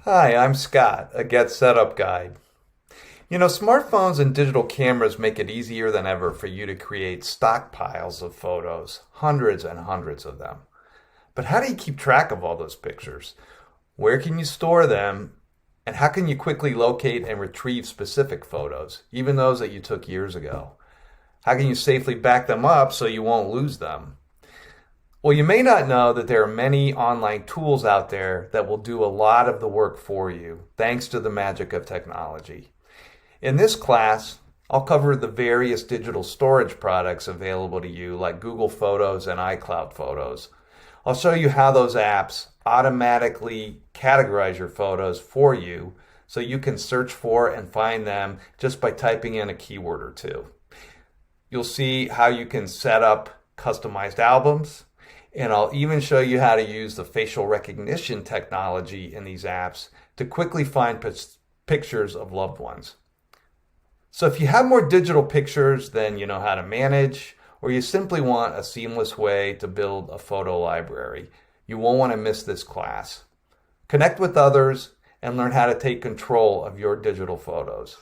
Hi, I'm Scott, a Get Setup Guide. Smartphones and digital cameras make it easier than ever for you to create stockpiles of photos, hundreds and hundreds of them. But how do you keep track of all those pictures? Where can you store them? And how can you quickly locate and retrieve specific photos, even those that you took years ago? How can you safely back them up so you won't lose them? Well, you may not know that there are many online tools out there that will do a lot of the work for you, thanks to the magic of technology. In this class, I'll cover the various digital storage products available to you, like Google Photos and iCloud Photos. I'll show you how those apps automatically categorize your photos for you so you can search for and find them just by typing in a keyword or two. You'll see how you can set up customized albums, and I'll even show you how to use the facial recognition technology in these apps to quickly find pictures of loved ones. So if you have more digital pictures than you know how to manage, or you simply want a seamless way to build a photo library, you won't want to miss this class. Connect with others and learn how to take control of your digital photos.